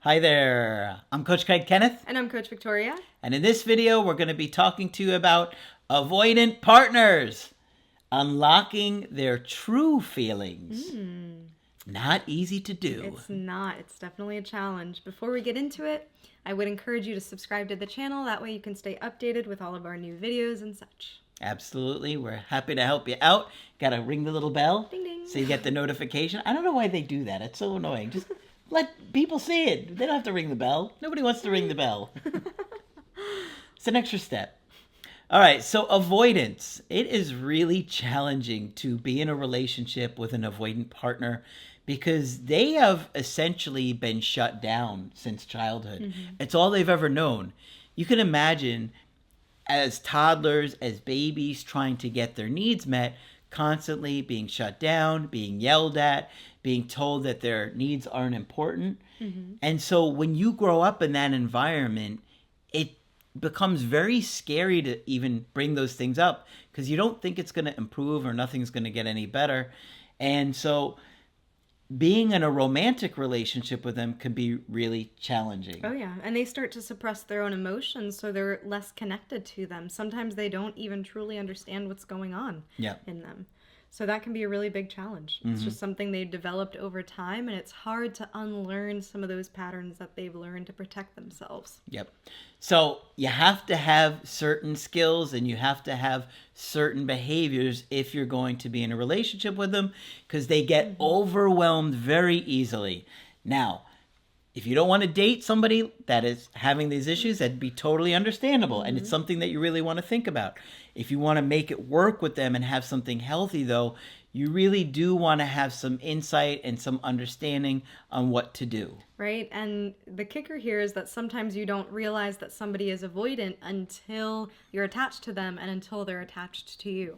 Hi there, I'm Coach Kenneth, And I'm Coach Victoria. and in this video we're going to be talking to you about avoidant partners, unlocking their true feelings. Not easy to do. It's not. It's definitely a challenge. Before we get into it, I would encourage you to subscribe to the channel. That way you can stay updated with all of our new videos and such. Absolutely, we're happy to help you out. Gotta ring the little bell Ding ding. so you get the notification. I don't know why they do that, it's so annoying. Just let people see it. They don't have to ring the bell. Nobody wants to ring the bell. It's an extra step. All right, so avoidance. It is really challenging to be in a relationship with an avoidant partner because they have essentially been shut down since childhood. It's all they've ever known. You can imagine as toddlers, as babies, trying to get their needs met, constantly being shut down, being yelled at, being told that their needs aren't important. And so when you grow up in that environment, it becomes very scary to even bring those things up because you don't think it's going to improve or nothing's going to get any better. And so being in a romantic relationship with them can be really challenging. Oh, yeah. And they start to suppress their own emotions, so they're less connected to them. Sometimes they don't even truly understand what's going on Yeah. in them. So that can be a really big challenge. It's just something they've developed over time, and it's hard to unlearn some of those patterns that they've learned to protect themselves. Yep. So you have to have certain skills and you have to have certain behaviors if you're going to be in a relationship with them because they get overwhelmed very easily. Now, if you don't want to date somebody that is having these issues, that'd be totally understandable. And it's something that you really want to think about. If you want to make it work with them and have something healthy, though, you really do want to have some insight and some understanding on what to do. Right? And the kicker here is that sometimes you don't realize that somebody is avoidant until you're attached to them and until they're attached to you.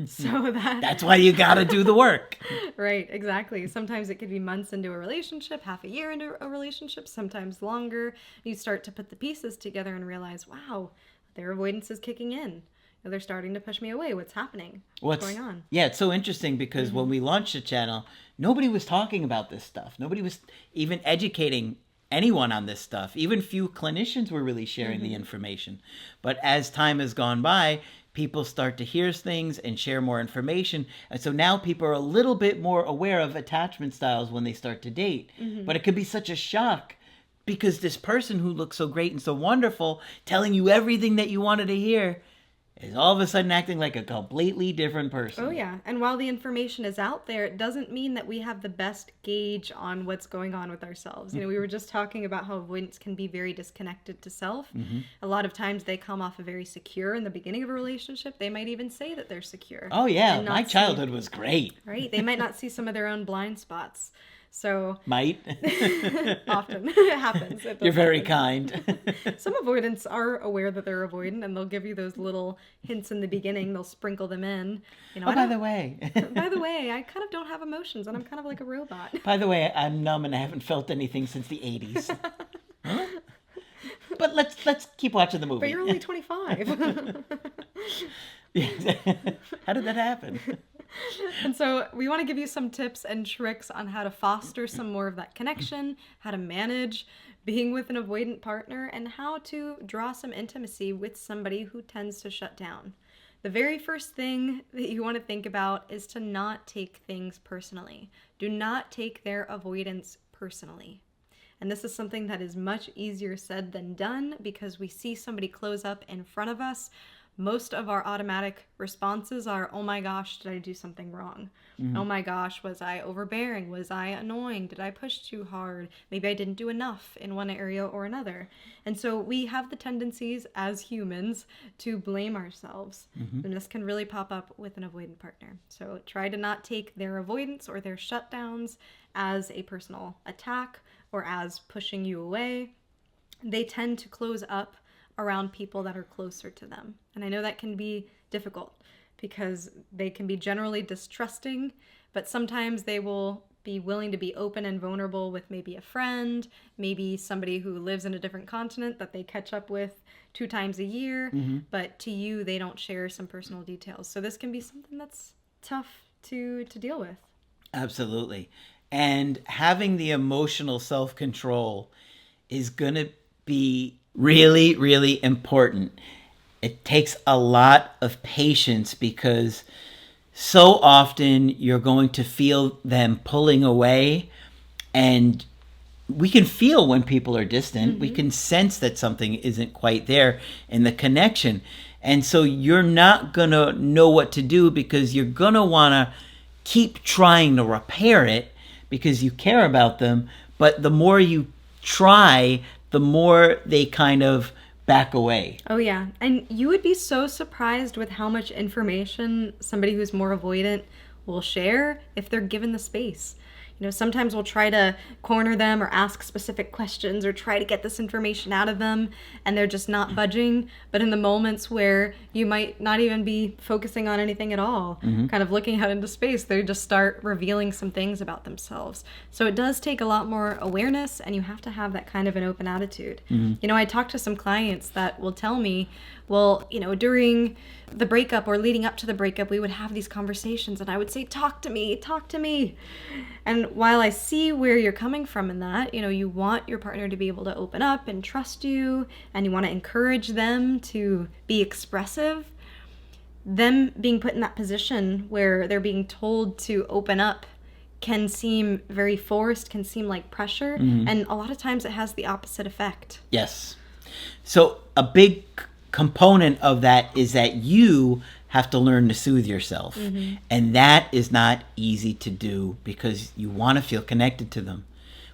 So That's why you got to do the work. Right, exactly. Sometimes it could be months into a relationship, half a year into a relationship, sometimes longer. You start to put the pieces together and realize, wow, their avoidance is kicking in. They're starting to push me away. What's happening? What's going on? Yeah, it's so interesting because when we launched the channel, nobody was talking about this stuff. Nobody was even educating anyone on this stuff. Even few clinicians were really sharing the information. But as time has gone by, people start to hear things and share more information. And so now people are a little bit more aware of attachment styles when they start to date. But it could be such a shock because this person who looks so great and so wonderful, telling you everything that you wanted to hear, is all of a sudden acting like a completely different person. Oh, yeah. And while the information is out there, it doesn't mean that we have the best gauge on what's going on with ourselves. We were just talking about how avoidance can be very disconnected to self. A lot of times they come off very secure in the beginning of a relationship. They might even say that they're secure. Oh, yeah. My childhood was great. Right? They might not see some of their own blind spots. So Might. often it happens. You're very kind. Some avoidants are aware that they're avoidant, and they'll give you those little hints in the beginning. They'll sprinkle them in. By the way. By the way, I kind of don't have emotions, and I'm kind of like a robot. By the way, I'm numb and I haven't felt anything since the 80s. Huh? But let's keep watching the movie. But you're only 25. How did that happen? And so we want to give you some tips and tricks on how to foster some more of that connection, how to manage being with an avoidant partner, and how to draw some intimacy with somebody who tends to shut down. The very first thing that you want to think about is to not take things personally. Do not take their avoidance personally. And this is something that is much easier said than done because we see somebody close up in front of us. Most of our automatic responses are, oh my gosh, did I do something wrong? Oh my gosh, was I overbearing? Was I annoying? Did I push too hard? Maybe I didn't do enough in one area or another. And so we have the tendencies as humans to blame ourselves. And this can really pop up with an avoidant partner. So try to not take their avoidance or their shutdowns as a personal attack or as pushing you away. They tend to close up around people that are closer to them. And I know that can be difficult because they can be generally distrusting, but sometimes they will be willing to be open and vulnerable with maybe a friend, maybe somebody who lives in a different continent that they catch up with 2 times a year, but to you, they don't share some personal details. So this can be something that's tough to deal with. Absolutely. And having the emotional self-control is going to be really, really important. It takes a lot of patience because so often you're going to feel them pulling away, and we can feel when people are distant. We can sense that something isn't quite there in the connection. And so you're not going to know what to do because you're going to want to keep trying to repair it because you care about them. But the more you try, the more they kind of back away. Oh, yeah. And you would be so surprised with how much information somebody who's more avoidant will share if they're given the space. You know, sometimes we'll try to corner them or ask specific questions or try to get this information out of them, and they're just not budging. But in the moments where you might not even be focusing on anything at all, kind of looking out into space, they just start revealing some things about themselves. So it does take a lot more awareness, and you have to have that kind of an open attitude. You know, I talk to some clients that will tell me, well, you know, during the breakup or leading up to the breakup, we would have these conversations and I would say, talk to me, talk to me. And while I see where you're coming from in that, you know, you want your partner to be able to open up and trust you, and you want to encourage them to be expressive, them being put in that position where they're being told to open up can seem very forced, can seem like pressure, and a lot of times it has the opposite effect. Yes. So a big component of that is that you have to learn to soothe yourself. And that is not easy to do because you want to feel connected to them,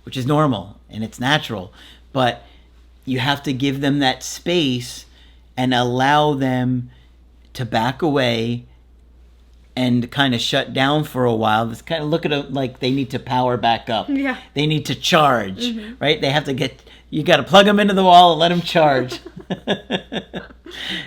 which is normal and it's natural. But you have to give them that space and allow them to back away and kind of shut down for a while. It's kind of look at it like they need to power back up. Yeah. They need to charge, right? They have to get, you got to plug them into the wall and let them charge.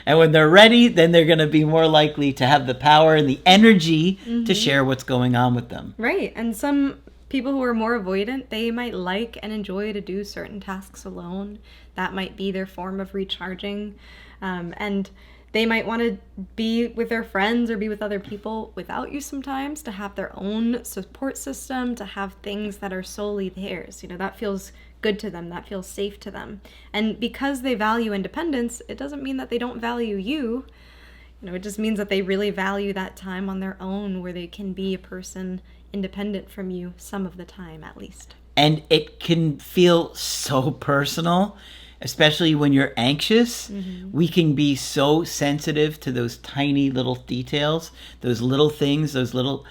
And when they're ready, then they're going to be more likely to have the power and the energy to share what's going on with them. Right. And some people who are more avoidant, they might like and enjoy to do certain tasks alone. That might be their form of recharging. And they might want to be with their friends or be with other people without you sometimes, to have their own support system, to have things that are solely theirs. You know, that feels good to them, that feels safe to them. And because they value independence, it doesn't mean that they don't value you. You know, it just means that they really value that time on their own where they can be a person independent from you some of the time, at least. And it can feel so personal, especially when you're anxious. We can be so sensitive to those tiny little details, those little things, those little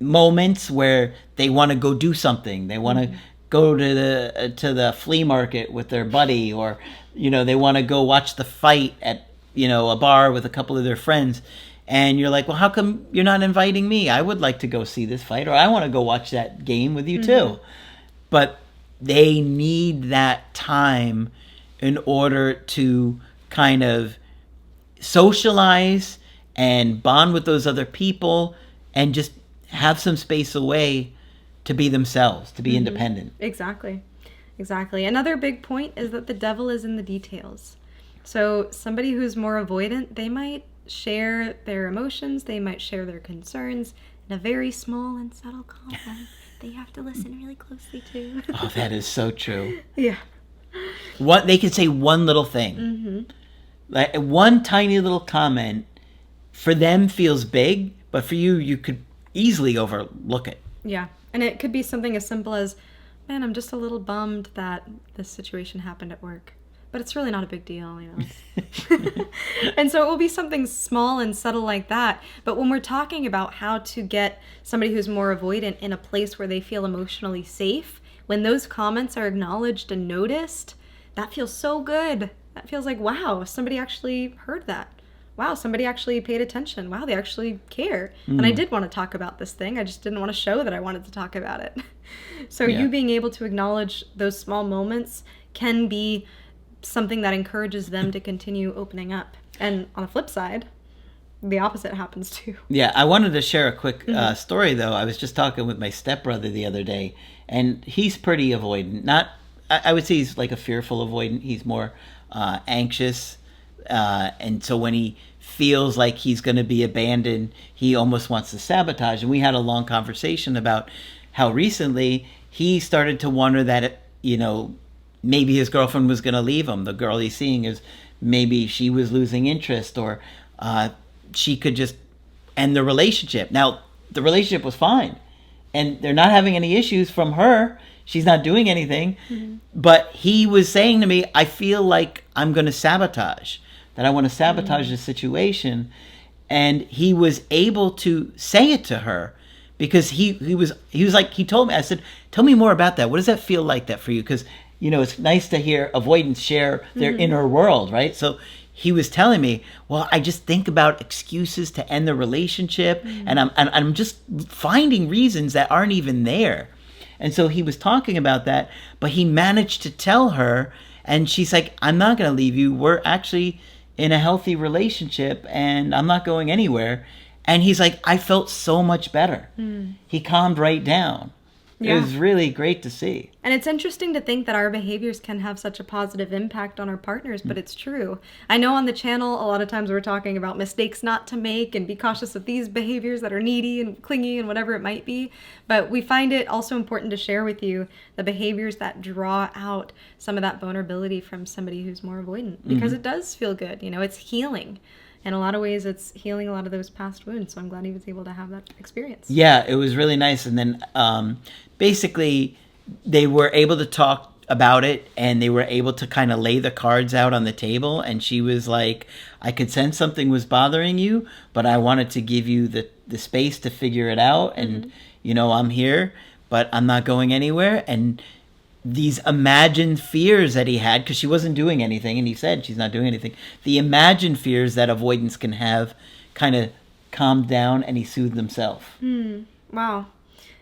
moments where they want to go do something. They want to go to the flea market with their buddy, or, you know, they want to go watch the fight at, you know, a bar with a couple of their friends. And you're like, well, how come you're not inviting me? I would like to go see this fight, or I want to go watch that game with you too. But they need that time in order to kind of socialize and bond with those other people and just have some space away to be themselves, to be independent. Exactly. Another big point is that the devil is in the details. So somebody who's more avoidant, they might share their emotions, they might share their concerns in a very small and subtle comment that you have to listen really closely to. Oh, that is so true. Yeah. What they can say one little thing. Like one tiny little comment for them feels big, but for you, you could easily overlook it. Yeah. And it could be something as simple as, man, I'm just a little bummed that this situation happened at work. But it's really not a big deal, you know. And so it will be something small and subtle like that. But when we're talking about how to get somebody who's more avoidant in a place where they feel emotionally safe, when those comments are acknowledged and noticed, that feels so good. That feels like, wow, somebody actually heard that. Wow, somebody actually paid attention. Wow, they actually care. And I did want to talk about this thing. I just didn't want to show that I wanted to talk about it. So you being able to acknowledge those small moments can be something that encourages them to continue opening up. And on the flip side, the opposite happens too. Yeah, I wanted to share a quick story, though. I was just talking with my stepbrother the other day, and he's pretty avoidant. I would say he's like a fearful avoidant. He's more anxious. And so when he feels like he's going to be abandoned, he almost wants to sabotage. And we had a long conversation about how recently he started to wonder that, maybe his girlfriend was going to leave him. The girl he's seeing is maybe she was losing interest, or she could just end the relationship. Now, the relationship was fine, and they're not having any issues from her. She's not doing anything. But he was saying to me, I feel like I'm going to sabotage, that I want to sabotage the situation. And he was able to say it to her, because he told me, I said, tell me more about that. What does that feel like that for you? Because, it's nice to hear avoidants share their inner world, right? So he was telling me, well, I just think about excuses to end the relationship, and I'm just finding reasons that aren't even there. And so he was talking about that, but he managed to tell her, and she's like, I'm not going to leave you. We're actually in a healthy relationship, and I'm not going anywhere. And he's like, I felt so much better. He calmed right down. Yeah. It was really great to see. And it's interesting to think that our behaviors can have such a positive impact on our partners, but it's true. I know on the channel, a lot of times we're talking about mistakes not to make and be cautious of these behaviors that are needy and clingy and whatever it might be. But we find it also important to share with you the behaviors that draw out some of that vulnerability from somebody who's more avoidant, because it does feel good. It's healing. In a lot of ways, it's healing a lot of those past wounds. So I'm glad he was able to have that experience. Yeah, it was really nice. And then basically, they were able to talk about it, and they were able to kind of lay the cards out on the table. And she was like, I could sense something was bothering you, but I wanted to give you the space to figure it out. And, I'm here, but I'm not going anywhere. And these imagined fears that he had, because she wasn't doing anything, and he said she's not doing anything. The imagined fears that avoidance can have kind of calmed down, and he soothed himself. Wow.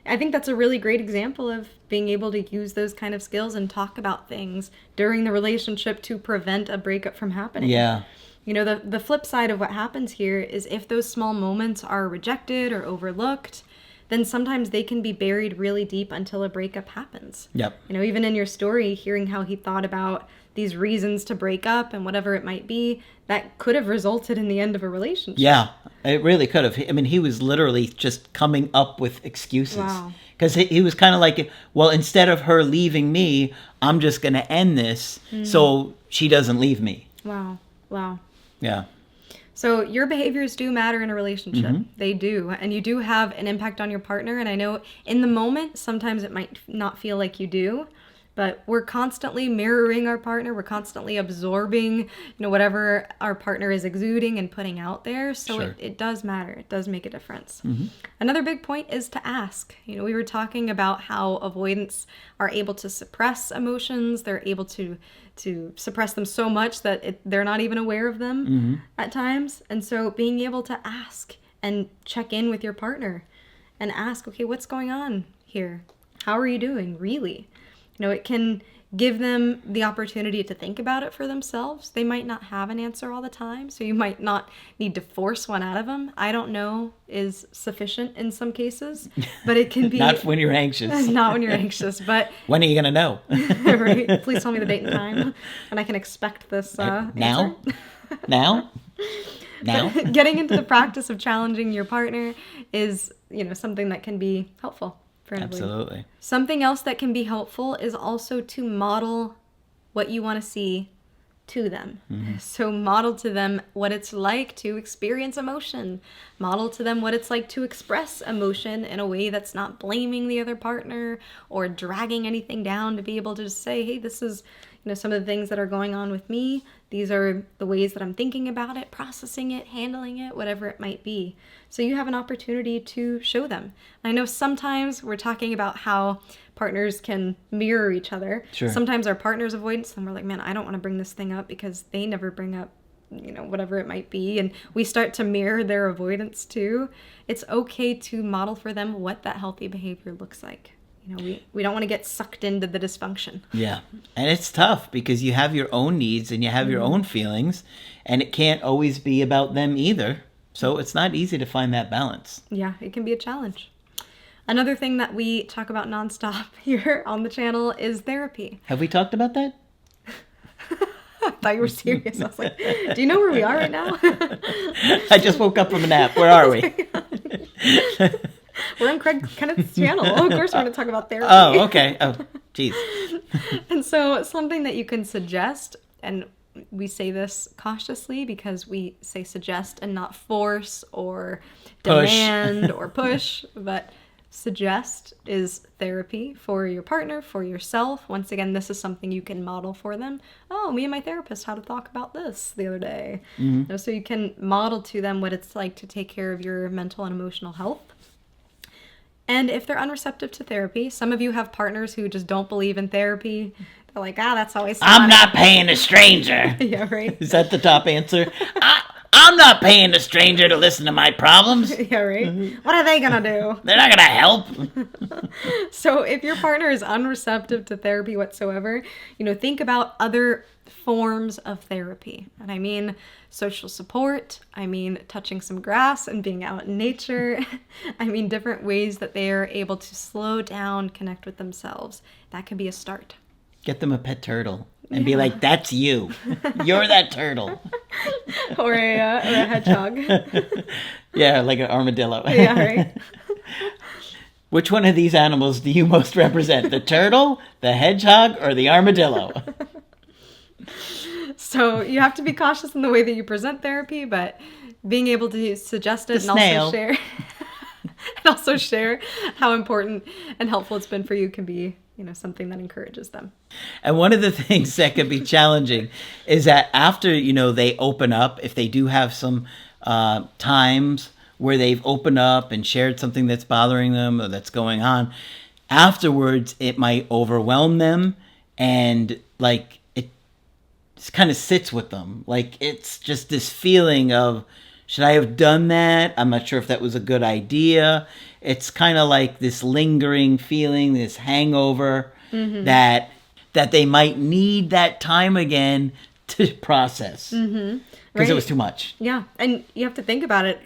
I think that's a really great example of being able to use those kind of skills and talk about things during the relationship to prevent a breakup from happening. Yeah. The flip side of what happens here is if those small moments are rejected or overlooked, then sometimes they can be buried really deep until a breakup happens. Yep. Even in your story, hearing how he thought about these reasons to break up and whatever it might be, that could have resulted in the end of a relationship. Yeah, it really could have. I mean, he was literally just coming up with excuses. Wow. Because he was kind of like, well, instead of her leaving me, I'm just going to end this so she doesn't leave me. Wow. Yeah. So your behaviors do matter in a relationship. They do. And you do have an impact on your partner. And I know in the moment, sometimes it might not feel like you do, but we're constantly mirroring our partner. We're constantly absorbing, whatever our partner is exuding and putting out there. So Sure. it does matter. It does make a difference. Another big point is to ask. We were talking about how avoidants are able to suppress emotions. They're able to suppress them so much that they're not even aware of them at times. And so being able to ask and check in with your partner and ask, okay, what's going on here? How are you doing, really? It can give them the opportunity to think about it for themselves. They might not have an answer all the time, so you might not need to force one out of them. I don't know is sufficient in some cases, but it can be... Not when you're anxious. Not when you're anxious, but... When are you going to know? Right? Please tell me the date and time, and I can expect this Now? answer. Now? But getting into the practice of challenging your partner is, something that can be helpful. Absolutely. Something else that can be helpful is also to model what you want to see to them. So model to them what it's like to experience emotion. Model to them what it's like to express emotion in a way that's not blaming the other partner or dragging anything down, to be able to just say, hey, this is some of the things that are going on with me. These are the ways that I'm thinking about it, processing it, handling it, whatever it might be. So you have an opportunity to show them. I know sometimes we're talking about how partners can mirror each other. Sure. Sometimes our partner's avoidance, and we're like, man, I don't want to bring this thing up because they never bring up, whatever it might be. And we start to mirror their avoidance too. It's okay to model for them what that healthy behavior looks like. We don't want to get sucked into the dysfunction. Yeah. And it's tough because you have your own needs and you have your own feelings, and it can't always be about them either. So it's not easy to find that balance. Yeah, it can be a challenge. Another thing that we talk about nonstop here on the channel is therapy. Have we talked about that? I thought you were serious. I was like, do you know where we are right now? I just woke up from a nap. Where are we? We're on Kenneth's channel. Of course, we're going to talk about therapy. Oh, okay. Oh, geez. And so something that you can suggest, and we say this cautiously because we say suggest and not force or Push. demand or push, but suggest is therapy for your partner, for yourself. Once again, this is something you can model for them. Oh, me and my therapist had to talk about this the other day. So you can model to them what it's like to take care of your mental and emotional health. And if they're unreceptive to therapy, some of you have partners who just don't believe in therapy. They're like, that's always I'm not paying a stranger. Yeah, right. Is that the top answer? I'm not paying a stranger to listen to my problems. Yeah, right. What are they gonna do? They're not going to help. So if your partner is unreceptive to therapy whatsoever, think about other forms of therapy. And I mean social support. I mean touching some grass and being out in nature. I mean different ways that they are able to slow down, connect with themselves. That could be a start. Get them a pet turtle and be like, that's you. You're that turtle. Or a hedgehog. Yeah, like an armadillo. Yeah, right. Which one of these animals do you most represent? The turtle, the hedgehog, or the armadillo? So you have to be cautious in the way that you present therapy, but being able to suggest it and also share how important and helpful it's been for you can be, something that encourages them. And one of the things that could be challenging is that after, they open up, if they do have some times where they've opened up and shared something that's bothering them or that's going on, afterwards it might overwhelm them and like it kind of sits with them. Like it's just this feeling of, should I have done that? I'm not sure if that was a good idea. It's kind of like this lingering feeling, this hangover that they might need that time again to process because it was too much. Yeah, and you have to think about it.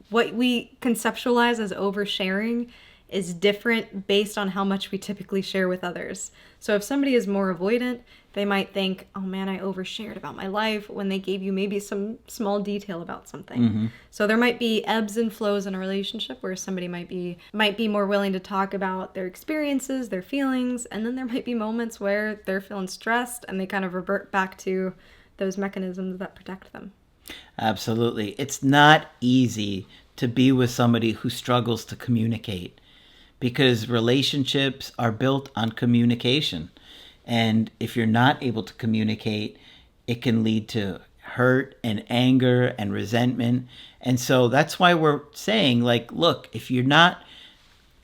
What we conceptualize as oversharing is different based on how much we typically share with others. So if somebody is more avoidant, they might think, oh man, I overshared about my life when they gave you maybe some small detail about something. So there might be ebbs and flows in a relationship where somebody might be more willing to talk about their experiences, their feelings, and then there might be moments where they're feeling stressed and they kind of revert back to those mechanisms that protect them. Absolutely. It's not easy to be with somebody who struggles to communicate because relationships are built on communication. And if you're not able to communicate, it can lead to hurt and anger and resentment. And so that's why we're saying, like, look, if you're not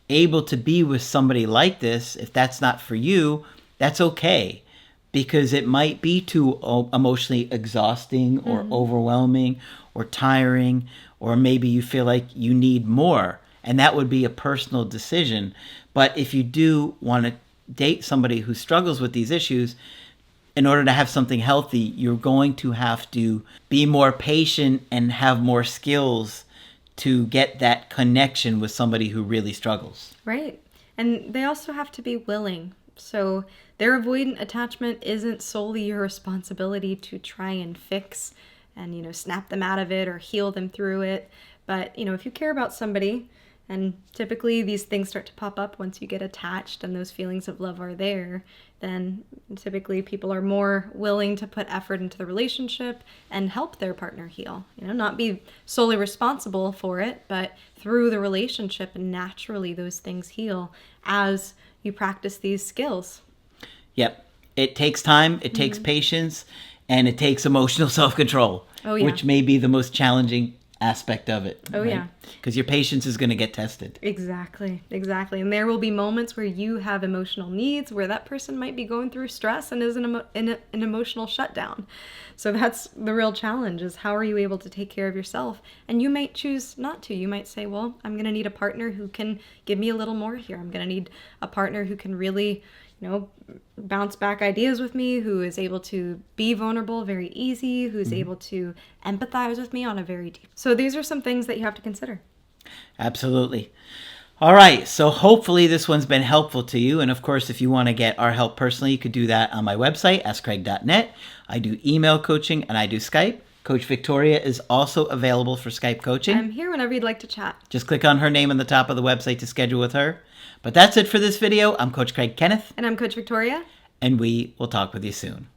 able to be with somebody like this, if that's not for you, that's okay. Because it might be too emotionally exhausting or overwhelming or tiring, or maybe you feel like you need more. And that would be a personal decision. But if you do want to date somebody who struggles with these issues, in order to have something healthy, you're going to have to be more patient and have more skills to get that connection with somebody who really struggles. Right. And they also have to be willing. So their avoidant attachment isn't solely your responsibility to try and fix and, snap them out of it or heal them through it. But, if you care about somebody, and typically these things start to pop up once you get attached and those feelings of love are there, then typically people are more willing to put effort into the relationship and help their partner heal. Not be solely responsible for it, but through the relationship, naturally those things heal as you practice these skills. Yep. It takes time, it takes patience, and it takes emotional self-control, which may be the most challenging aspect of it. Because your patience is going to get tested. Exactly. And there will be moments where you have emotional needs, where that person might be going through stress and is in an emotional shutdown. So that's the real challenge, is how are you able to take care of yourself? And you might choose not to. You might say, well, I'm going to need a partner who can give me a little more here. I'm going to need a partner who can really, bounce back ideas with me, who is able to be vulnerable very easy, who's able to empathize with me on a very deep. So these are some things that you have to consider. Absolutely. All right. So hopefully this one's been helpful to you. And of course, if you want to get our help personally, you could do that on my website, askcraig.net. I do email coaching and I do Skype. Coach Victoria is also available for Skype coaching. I'm here whenever you'd like to chat. Just click on her name on the top of the website to schedule with her. But that's it for this video. I'm Coach Craig Kenneth. And I'm Coach Victoria. And we will talk with you soon.